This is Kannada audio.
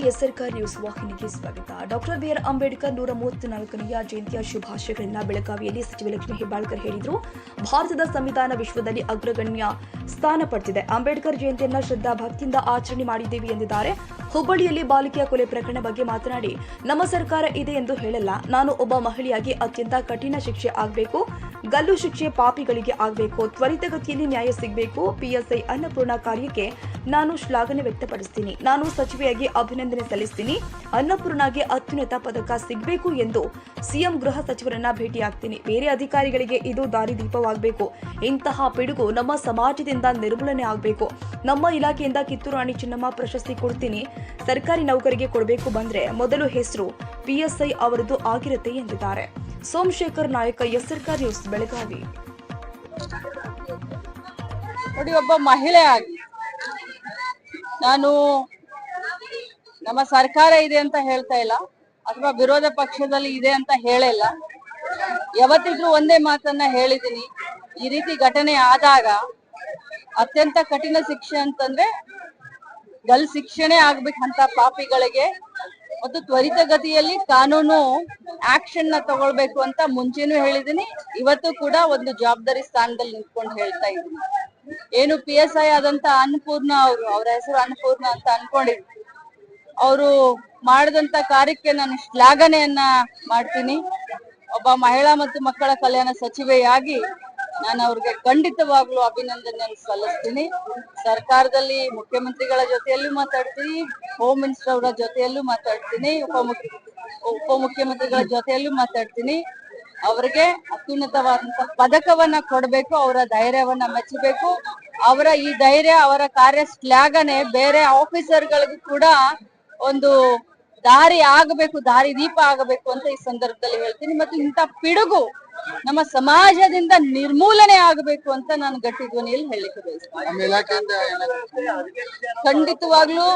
ಎಸ್ಆರ್ಕಾರ್ ನ್ಯೂಸ್ ವಾಹಿನಿಗೆ ಸ್ವಾಗತ. ಡಾಕ್ಟರ್ ಬಿ ಆರ್ ಅಂಬೇಡ್ಕರ್ 134ನೇ ಜಯಂತಿಯ ಶುಭಾಶಯಗಳನ್ನ ಬೆಳಗಾವಿಯಲ್ಲಿ ಸಚಿವ ಲಕ್ಷ್ಮೀ ಹೆಬ್ಬಾಳ್ಕರ್ ಹೇಳಿದರು. ಭಾರತದ ಸಂವಿಧಾನ ವಿಶ್ವದಲ್ಲಿ ಅಗ್ರಗಣ್ಯ ಸ್ಥಾನ ಪಡೆದಿದೆ. ಅಂಬೇಡ್ಕರ್ ಜಯಂತಿಯನ್ನ ಶ್ರದ್ಧಾ ಭಕ್ತಿಯಿಂದ ಆಚರಣೆ ಮಾಡಿದ್ದೇವೆ ಎಂದಿದ್ದಾರೆ. ಹುಬ್ಬಳ್ಳಿಯಲ್ಲಿ ಬಾಲಿಕೆಯ ಕೊಲೆ ಪ್ರಕರಣ ಬಗ್ಗೆ ಮಾತನಾಡಿ, ನಮ್ಮ ಸರ್ಕಾರ ಇದೆ ಎಂದು ಹೇಳಲ್ಲ. ನಾನು ಒಬ್ಬ ಮಹಿಳೆಯಾಗಿ ಅತ್ಯಂತ ಕಠಿಣ ಶಿಕ್ಷೆ ಆಗಬೇಕು, ಗಲ್ಲು ಶಿಕ್ಷೆ ಪಾಪಿಗಳಿಗೆ ಆಗಬೇಕು, ತ್ವರಿತಗತಿಯಲ್ಲಿ ನ್ಯಾಯ ಸಿಗಬೇಕು. ಪಿಎಸ್ಐ ಅನ್ನಪೂರ್ಣ ಕಾರ್ಯಕ್ಕೆ ನಾನು ಶ್ಲಾಘನೆ ವ್ಯಕ್ತಪಡಿಸ್ತೀನಿ. ನಾನು ಸಚಿವೆಯಾಗಿ ಅಭಿನಂದನೆ ಸಲ್ಲಿಸ್ತೀನಿ. ಅನ್ನಪೂರ್ಣಗೆ ಅತ್ಯುನ್ನತ ಪದಕ ಸಿಗಬೇಕು ಎಂದು ಸಿಎಂ ಗೃಹ ಸಚಿವರನ್ನ ಭೇಟಿಯಾಗ್ತೀನಿ. ಬೇರೆ ಅಧಿಕಾರಿಗಳಿಗೆ ಇದು ದಾರಿದೀಪವಾಗಬೇಕು. ಇಂತಹ ಪಿಡುಗು ನಮ್ಮ ಸಮಾಜದಿಂದ ನಿರ್ಮೂಲನೆ ಆಗಬೇಕು. ನಮ್ಮ ಇಲಾಖೆಯಿಂದ ಕಿತ್ತೂರು ರಾಣಿ ಚೆನ್ನಮ್ಮ ಪ್ರಶಸ್ತಿ ಕೊಡ್ತೀನಿ. ಸರ್ಕಾರಿ ನೌಕರಿಗೆ ಕೊಡಬೇಕು ಬಂದ್ರೆ ಮೊದಲು ಹೆಸರು ಪಿಎಸ್ಐ ಅವರದ್ದು ಆಗಿರುತ್ತೆ ಎಂದಿದ್ದಾರೆ. ಸೋಮಶೇಖರ್ ನಾಯಕ, ಎಸ್ಆರ್ಕಾರ್ ನ್ಯೂಸ್, ಬೆಳಗಾವಿ. ನೋಡಿ, ಒಬ್ಬ ಮಹಿಳೆ ಆಗಿ ನಾನು ನಮ್ಮ ಸರ್ಕಾರ ಇದೆ ಅಂತ ಹೇಳ್ತಾ ಇಲ್ಲ, ಅಥವಾ ವಿರೋಧ ಪಕ್ಷದಲ್ಲಿ ಇದೆ ಅಂತ ಹೇಳಿಲ್ಲ. ಯಾವತ್ತಿದ್ರೂ ಒಂದೇ ಮಾತನ್ನ ಹೇಳಿದ್ದೀನಿ, ಈ ರೀತಿ ಘಟನೆ ಆದಾಗ ಅತ್ಯಂತ ಕಠಿಣ ಶಿಕ್ಷೆ ಅಂತಂದ್ರೆ ಗಲ್ ಶಿಕ್ಷಣೆ ಆಗ್ಬೇಕಂತ ಪಾಪಿಗಳಿಗೆ, ಮತ್ತು ತ್ವರಿತಗತಿಯಲ್ಲಿ ಕಾನೂನು ಆಕ್ಷನ್ ನ ತಗೊಳ್ಬೇಕು ಅಂತ ಮುಂಚೆನೂ ಹೇಳಿದ್ದೀನಿ. ಇವತ್ತು ಕೂಡ ಒಂದು ಜವಾಬ್ದಾರಿ ಸ್ಥಾನದಲ್ಲಿ ನಿಂತ್ಕೊಂಡು ಹೇಳ್ತಾ ಇದ್ದೀನಿ. ಏನು PSI ಆದಂತ ಅನ್ನಪೂರ್ಣ ಅವರ ಹೆಸರು ಅನ್ನಪೂರ್ಣ ಅಂತ ಅನ್ಕೊಂಡಿದ್ವಿ. ಅವರು ಮಾಡಿದಂತ ಕಾರ್ಯಕ್ಕೆ ನಾನು ಶ್ಲಾಘನೆಯನ್ನ ಮಾಡ್ತೀನಿ. ಒಬ್ಬ ಮಹಿಳಾ ಮತ್ತು ಮಕ್ಕಳ ಕಲ್ಯಾಣ ಸಚಿವೆಯಾಗಿ ನಾನು ಅವ್ರಿಗೆ ಖಂಡಿತವಾಗ್ಲೂ ಅಭಿನಂದನೆಯನ್ನು ಸಲ್ಲಿಸ್ತೀನಿ. ಸರ್ಕಾರದಲ್ಲಿ ಮುಖ್ಯಮಂತ್ರಿಗಳ ಜೊತೆಯಲ್ಲೂ ಮಾತಾಡ್ತೀನಿ, ಹೋಮ್ ಮಿನಿಸ್ಟರ್ ಅವರ ಜೊತೆಯಲ್ಲೂ ಮಾತಾಡ್ತೀನಿ, ಉಪಮುಖ್ಯಮಂತ್ರಿಗಳ ಜೊತೆಯಲ್ಲೂ ಮಾತಾಡ್ತೀನಿ. ಅವ್ರಿಗೆ ಅತ್ಯುನ್ನತವಾದಂತ ಪದಕವನ್ನ ಕೊಡಬೇಕು, ಅವರ ಧೈರ್ಯವನ್ನ ಮೆಚ್ಚಬೇಕು. ಅವರ ಈ ಧೈರ್ಯ, ಅವರ ಕಾರ್ಯ ಶ್ಲಾಘನೆ ಬೇರೆ ಆಫೀಸರ್ಗಳಿಗೂ ಕೂಡ ಒಂದು ದಾರಿ ಆಗಬೇಕು, ದಾರಿ ದೀಪ ಆಗಬೇಕು ಅಂತ ಈ ಸಂದರ್ಭದಲ್ಲಿ ಹೇಳ್ತೀನಿ. ಮತ್ತು ಇಂಥ ಪಿಡುಗು ನಮ್ಮ ಸಮಾಜದಿಂದ ನಿರ್ಮೂಲನೆ ಆಗಬೇಕು ಅಂತ ನಾನು ಗಟ್ಟಿ ಧ್ವನಿಯಲ್ಲಿ ಹೇಳಲಿಕ್ಕೆ ಬಯಸ್ತೀನಿ. ಖಂಡಿತವಾಗ್ಲೂ